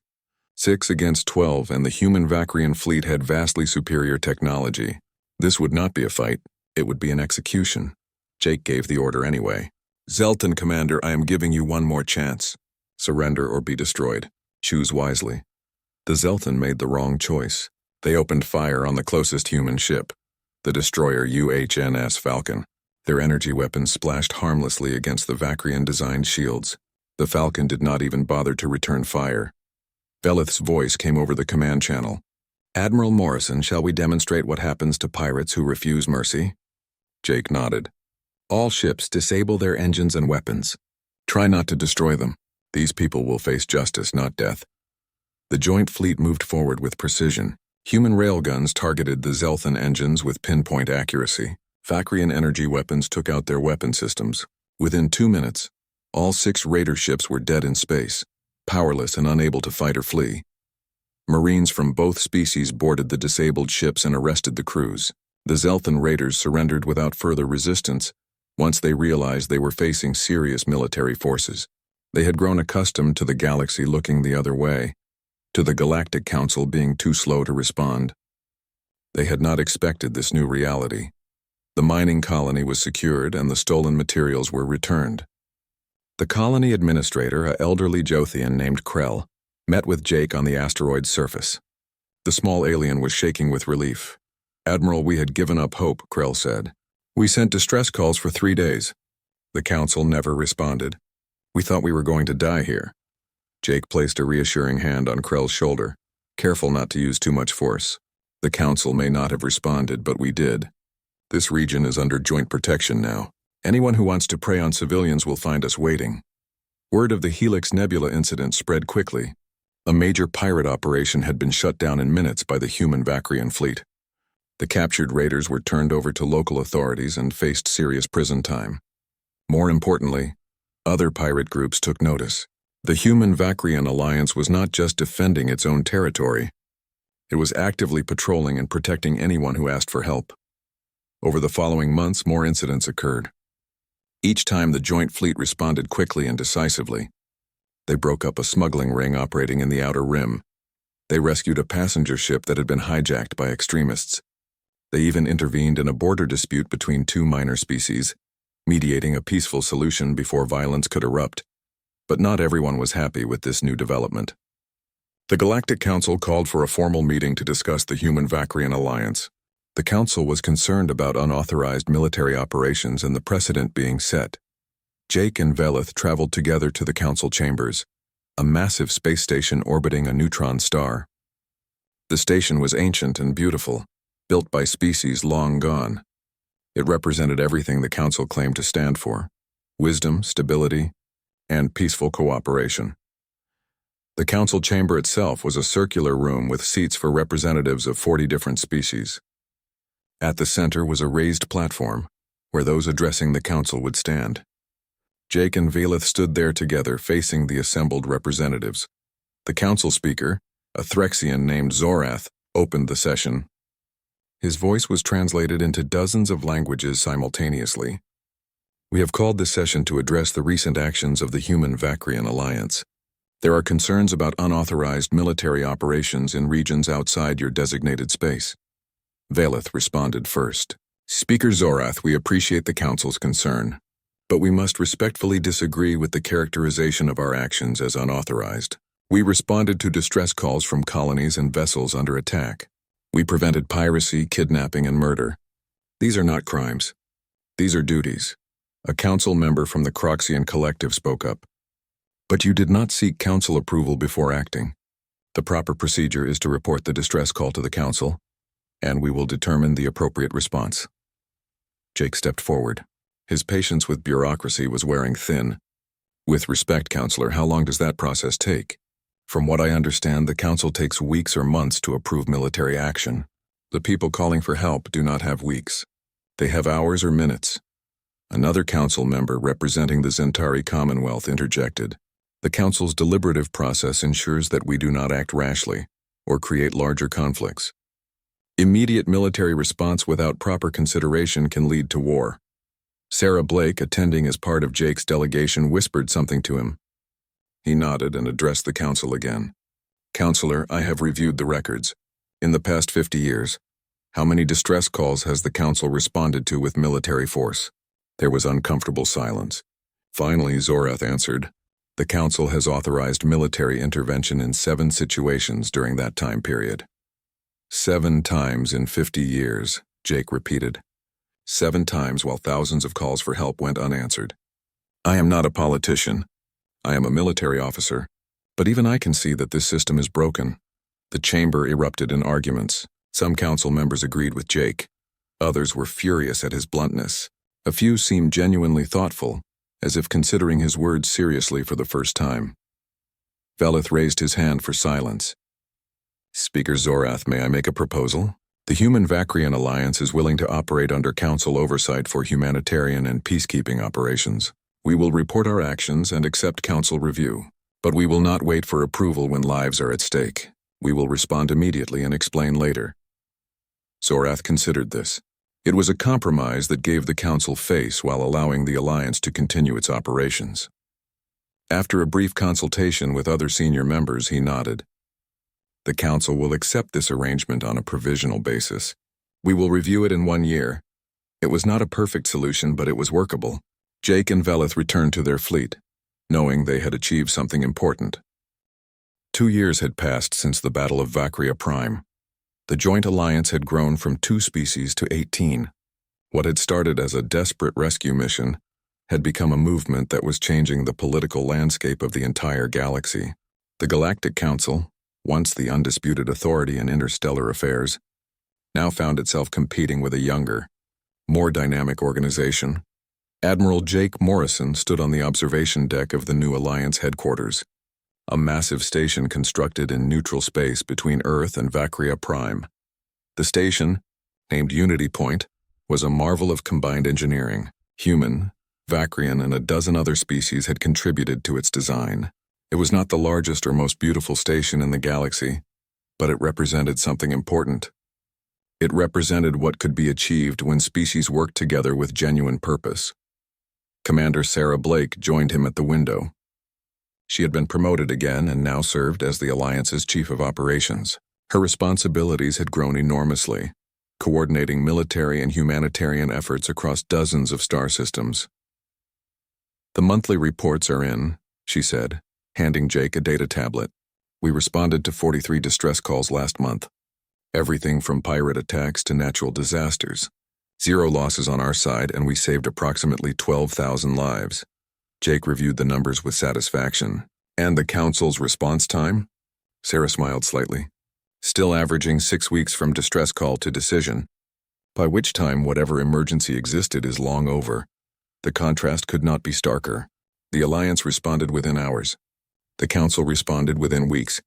6 against 12, and the human Vacrian fleet had vastly superior technology. This would not be a fight. It would be an execution. Jake gave the order anyway. "Zelthan commander, I am giving you one more chance. Surrender or be destroyed. Choose wisely." The Zelthan made the wrong choice. They opened fire on the closest human ship, the destroyer UHNS Falcon. Their energy weapons splashed harmlessly against the Vacrian-designed shields. The Falcon did not even bother to return fire. Velith's voice came over the command channel. "Admiral Morrison, shall we demonstrate what happens to pirates who refuse mercy?" Jake nodded. "All ships disable their engines and weapons. Try not to destroy them. These people will face justice, not death." The joint fleet moved forward with precision. Human railguns targeted the Zelthan engines with pinpoint accuracy. Vacrian energy weapons took out their weapon systems. Within 2 minutes, all 6 raider ships were dead in space, powerless and unable to fight or flee. Marines from both species boarded the disabled ships and arrested the crews. The Zelthan raiders surrendered without further resistance once they realized they were facing serious military forces. They had grown accustomed to the galaxy looking the other way, to the Galactic Council being too slow to respond. They had not expected this new reality. The mining colony was secured and the stolen materials were returned. The colony administrator, an elderly Jothian named Krell, met with Jake on the asteroid's surface. The small alien was shaking with relief. "Admiral, we had given up hope," Krell said. "We sent distress calls for 3 days. The council never responded. We thought we were going to die here." Jake placed a reassuring hand on Krell's shoulder. "Careful not to use too much force. The council may not have responded, but we did. This region is under joint protection now. Anyone who wants to prey on civilians will find us waiting." Word of the Helix Nebula incident spread quickly. A major pirate operation had been shut down in minutes by the human Vacrian fleet. The captured raiders were turned over to local authorities and faced serious prison time. More importantly, other pirate groups took notice. The human Vacrian alliance was not just defending its own territory. It was actively patrolling and protecting anyone who asked for help. Over the following months, more incidents occurred. Each time the joint fleet responded quickly and decisively. They broke up a smuggling ring operating in the Outer Rim. They rescued a passenger ship that had been hijacked by extremists. They even intervened in a border dispute between 2 minor species, mediating a peaceful solution before violence could erupt. But not everyone was happy with this new development. The Galactic Council called for a formal meeting to discuss the human Vacrian alliance. The Council was concerned about unauthorized military operations and the precedent being set. Jake and Velith traveled together to the Council chambers, a massive space station orbiting a neutron star. The station was ancient and beautiful, built by species long gone. It represented everything the Council claimed to stand for: wisdom, stability, and peaceful cooperation. The Council chamber itself was a circular room with seats for representatives of 40 different species. At the center was a raised platform, where those addressing the Council would stand. Jake and Velith stood there together, facing the assembled representatives. The Council speaker, a Threxian named Zorath, opened the session. His voice was translated into dozens of languages simultaneously. We have called this session to address the recent actions of the Human-Vacrian Alliance. There are concerns about unauthorized military operations in regions outside your designated space. Velith responded first. Speaker Zorath, we appreciate the Council's concern, but we must respectfully disagree with the characterization of our actions as unauthorized. We responded to distress calls from colonies and vessels under attack. We prevented piracy, kidnapping, and murder. These are not crimes. These are duties. A Council member from the Croxian Collective spoke up. But you did not seek Council approval before acting. The proper procedure is to report the distress call to the Council, and we will determine the appropriate response. Jake stepped forward. His patience with bureaucracy was wearing thin. With respect, Counselor, how long does that process take? From what I understand, the Council takes weeks or months to approve military action. The people calling for help do not have weeks. They have hours or minutes. Another Council member representing the Zentari Commonwealth interjected. The Council's deliberative process ensures that we do not act rashly or create larger conflicts. Immediate military response without proper consideration can lead to war. Sarah Blake, attending as part of Jake's delegation, whispered something to him. He nodded and addressed the Council again. Counselor, I have reviewed the records. In the past 50 years, how many distress calls has the Council responded to with military force? There was uncomfortable silence. Finally, Zorath answered. The Council has authorized military intervention in 7 situations during that time period. 7 times in 50 years, Jake repeated. 7 times while thousands of calls for help went unanswered. I am not a politician. I am a military officer, but even I can see that this system is broken. The chamber erupted in arguments. Some Council members agreed with Jake. Others were furious at his bluntness. A few seemed genuinely thoughtful, as if considering his words seriously for the first time. Velith raised his hand for silence. Speaker Zorath, may I make a proposal? The Human-Vacrian Alliance is willing to operate under Council oversight for humanitarian and peacekeeping operations. We will report our actions and accept Council review, but we will not wait for approval when lives are at stake. We will respond immediately and explain later. Zorath considered this. It was a compromise that gave the Council face while allowing the Alliance to continue its operations. After a brief consultation with other senior members, he nodded. The Council will accept this arrangement on a provisional basis. We will review it in 1 year. It was not a perfect solution, but it was workable. Jake and Velith returned to their fleet, knowing they had achieved something important. 2 years had passed since the Battle of Vacria Prime. The Joint Alliance had grown from 2 species to 18. What had started as a desperate rescue mission had become a movement that was changing the political landscape of the entire galaxy. The Galactic Council, once the undisputed authority in interstellar affairs, now found itself competing with a younger, more dynamic organization. Admiral Jake Morrison stood on the observation deck of the new Alliance headquarters, a massive station constructed in neutral space between Earth and Vacria Prime. The station, named Unity Point, was a marvel of combined engineering. Human, Vacrian, and a dozen other species had contributed to its design. It was not the largest or most beautiful station in the galaxy, but it represented something important. It represented what could be achieved when species worked together with genuine purpose. Commander Sarah Blake joined him at the window. She had been promoted again and now served as the Alliance's Chief of Operations. Her responsibilities had grown enormously, coordinating military and humanitarian efforts across dozens of star systems. The monthly reports are in, she said, handing Jake a data tablet. We responded to 43 distress calls last month. Everything from pirate attacks to natural disasters. 0 losses on our side, and we saved approximately 12,000 lives. Jake reviewed the numbers with satisfaction. And the Council's response time? Sarah smiled slightly. Still averaging 6 weeks from distress call to decision, by which time whatever emergency existed is long over. The contrast could not be starker. The Alliance responded within hours. The Council responded within weeks.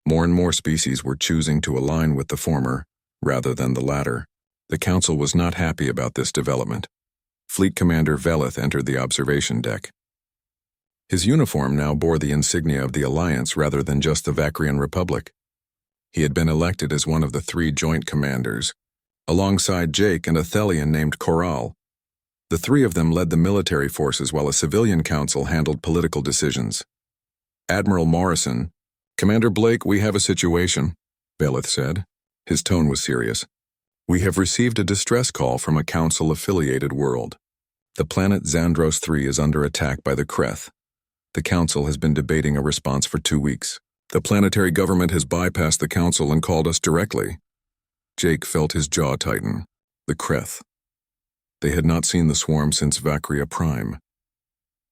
More and more species were choosing to align with the former, rather than the latter. The Council was not happy about this development. Fleet Commander Velith entered the observation deck. His uniform now bore the insignia of the Alliance rather than just the Vacrian Republic. He had been elected as one of the 3 joint commanders, alongside Jake and a Thelian named Coral. The 3 of them led the military forces while a civilian council handled political decisions. Admiral Morrison, "Commander Blake, we have a situation," Velith said. His tone was serious. "We have received a distress call from a council-affiliated world. The planet Xandros 3 is under attack by the Kreth. The Council has been debating a response for 2 weeks. The planetary government has bypassed the Council and called us directly." Jake felt his jaw tighten. The Kreth. They had not seen the swarm since Vacria Prime.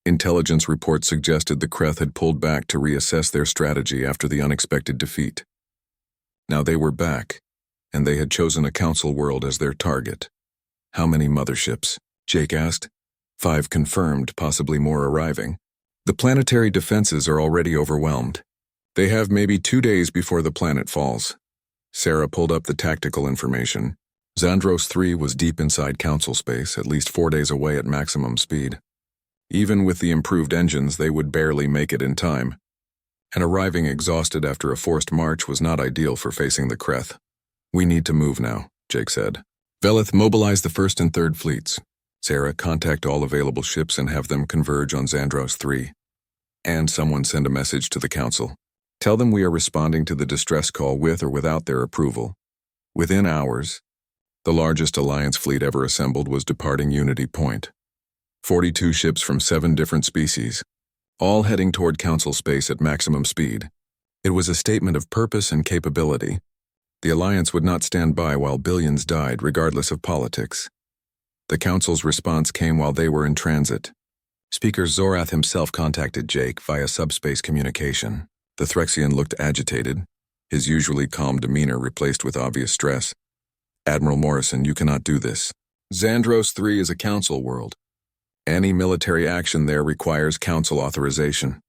Intelligence reports suggested the Kreth had pulled back to reassess their strategy after the unexpected defeat. Now they were back, and they had chosen a Council world as their target. "How many motherships?" Jake asked. 5 confirmed, possibly more arriving. "The planetary defenses are already overwhelmed. They have maybe 2 days before the planet falls." Sarah pulled up the tactical information. Xandros 3 was deep inside Council space, at least 4 days away at maximum speed. Even with the improved engines, they would barely make it in time. And arriving exhausted after a forced march was not ideal for facing the Kreth. "We need to move now," Jake said. "Velith, mobilize the 1st and 3rd fleets. Sarah, contact all available ships and have them converge on Xandros 3. And someone send a message to the Council. Tell them we are responding to the distress call with or without their approval. Within hours, the largest Alliance fleet ever assembled was departing Unity Point. 42 ships from 7 different species, all heading toward Council space at maximum speed. It was a statement of purpose and capability. The Alliance would not stand by while billions died, regardless of politics. The Council's response came while they were in transit. Speaker Zorath himself contacted Jake via subspace communication. The Threxian looked agitated, his usually calm demeanor replaced with obvious stress. "Admiral Morrison, you cannot do this. Xandros 3 is a Council world. Any military action there requires Council authorization."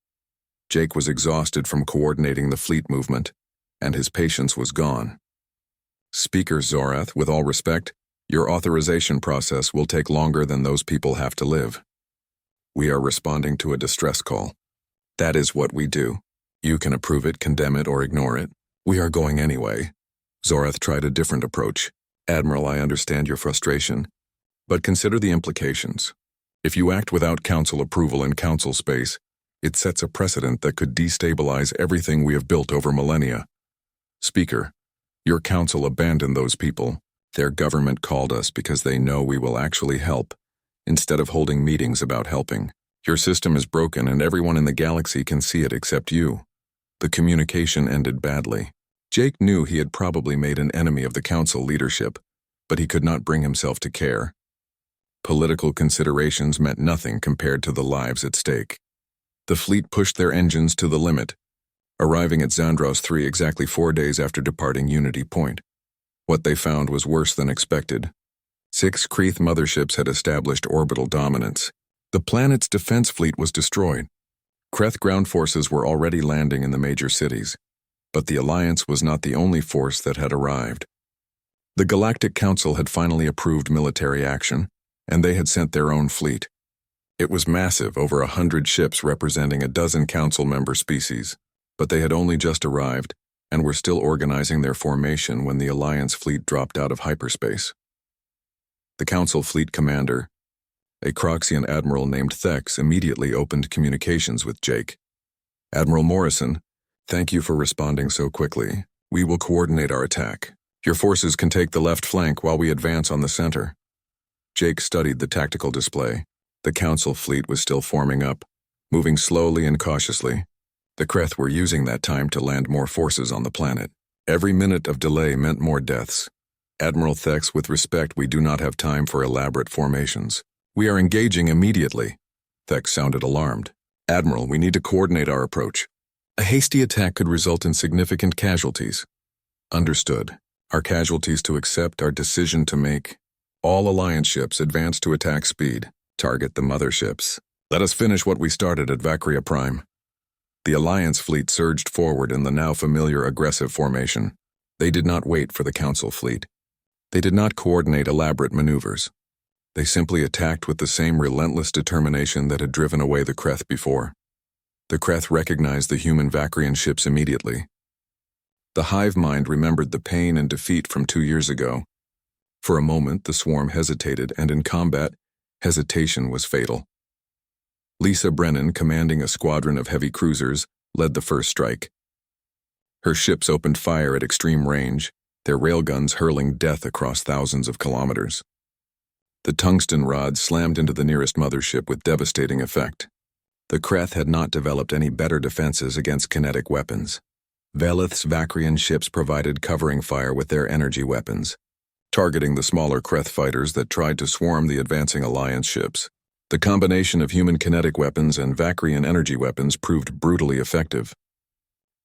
Jake was exhausted from coordinating the fleet movement, and his patience was gone. "Speaker Zorath, with all respect, your authorization process will take longer than those people have to live. We are responding to a distress call. That is what we do. You can approve it, condemn it, or ignore it. We are going anyway." Zorath tried a different approach. "Admiral, I understand your frustration, but consider the implications. If you act without Council approval in Council space, it sets a precedent that could destabilize everything we have built over millennia. Speaker, your Council abandoned those people. Their government called us because they know we will actually help, instead of holding meetings about helping. Your system is broken and everyone in the galaxy can see it except you." The communication ended badly. Jake knew he had probably made an enemy of the Council leadership, but he could not bring himself to care. Political considerations meant nothing compared to the lives at stake. The fleet pushed their engines to the limit, arriving at Xandros 3 exactly 4 days after departing Unity Point. What they found was worse than expected. 6 Kreth motherships had established orbital dominance. The planet's defense fleet was destroyed. Kreth ground forces were already landing in the major cities, but the Alliance was not the only force that had arrived. The Galactic Council had finally approved military action, and they had sent their own fleet. It was massive, over 100 ships representing a dozen Council member species, but they had only just arrived and were still organizing their formation when the Alliance fleet dropped out of hyperspace. The Council fleet commander, a Croxian admiral named Thex, immediately opened communications with Jake. "Admiral Morrison, thank you for responding so quickly. We will coordinate our attack. Your forces can take the left flank while we advance on the center." Jake studied the tactical display. The Council fleet was still forming up, moving slowly and cautiously. The Kreth were using that time to land more forces on the planet. Every minute of delay meant more deaths. Admiral Thex, with respect, we do not have time for elaborate formations. We are engaging immediately. Thex sounded alarmed. Admiral, we need to coordinate our approach. A hasty attack could result in significant casualties. Understood. Our casualties to accept, our decision to make. All Alliance ships advance to attack speed. Target the motherships. Let us finish what we started at Vacria Prime. The Alliance fleet surged forward in the now familiar aggressive formation. They did not wait for the Council fleet. They did not coordinate elaborate maneuvers. They simply attacked with the same relentless determination that had driven away the Kreth before. The Kreth recognized the human Vacrian ships immediately. The hive mind remembered the pain and defeat from 2 years ago. For a moment, the swarm hesitated, and in combat, hesitation was fatal. Lisa Brennan, commanding a squadron of heavy cruisers, led the first strike. Her ships opened fire at extreme range, their railguns hurling death across thousands of kilometers. The tungsten rods slammed into the nearest mothership with devastating effect. The Kreth had not developed any better defenses against kinetic weapons. Velith's Vacrian ships provided covering fire with their energy weapons, targeting the smaller Kreth fighters that tried to swarm the advancing Alliance ships. The combination of human kinetic weapons and Vacrian energy weapons proved brutally effective.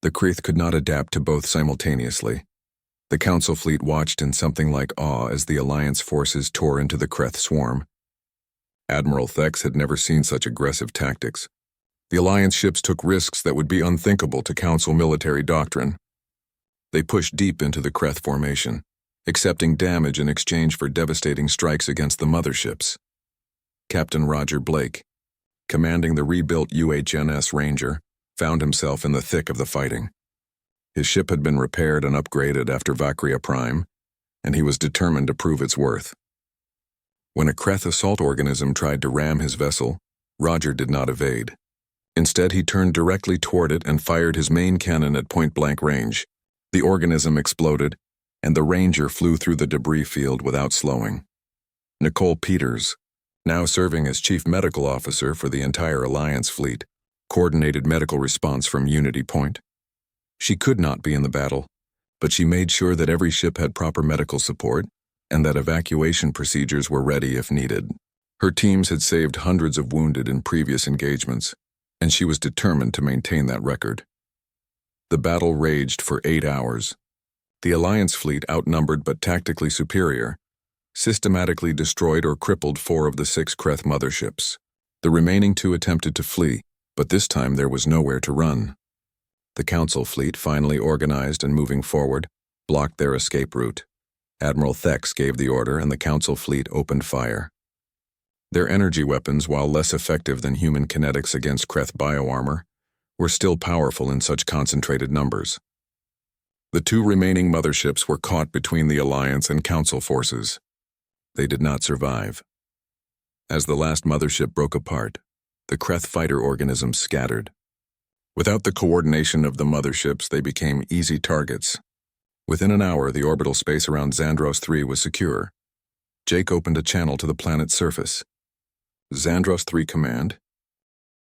The Kreth could not adapt to both simultaneously. The Council fleet watched in something like awe as the Alliance forces tore into the Kreth swarm. Admiral Thex had never seen such aggressive tactics. The Alliance ships took risks that would be unthinkable to Council military doctrine. They pushed deep into the Kreth formation, accepting damage in exchange for devastating strikes against the motherships. Captain Roger Blake, commanding the rebuilt UHNS Ranger, found himself in the thick of the fighting. His ship had been repaired and upgraded after Vacria Prime, and he was determined to prove its worth. When a Kreth assault organism tried to ram his vessel, Roger did not evade. Instead, he turned directly toward it and fired his main cannon at point-blank range. The organism exploded, and the Ranger flew through the debris field without slowing. Nicole Peters, now serving as Chief Medical Officer for the entire Alliance fleet, coordinated medical response from Unity Point. She could not be in the battle, but she made sure that every ship had proper medical support and that evacuation procedures were ready if needed. Her teams had saved hundreds of wounded in previous engagements, and she was determined to maintain that record. The battle raged for 8 hours. The Alliance fleet, outnumbered but tactically superior, systematically destroyed or crippled 4 of the 6 Kreth motherships. The remaining 2 attempted to flee, but this time there was nowhere to run. The Council fleet, finally organized and moving forward, blocked their escape route. Admiral Thex gave the order and the Council fleet opened fire. Their energy weapons, while less effective than human kinetics against Kreth bioarmor, were still powerful in such concentrated numbers. The 2 remaining motherships were caught between the Alliance and Council forces. They did not survive. As the last mothership broke apart, the Kreth fighter organisms scattered. Without the coordination of the motherships, they became easy targets. Within an hour, the orbital space around Xandros 3 was secure. Jake opened a channel to the planet's surface. Xandros 3 Command,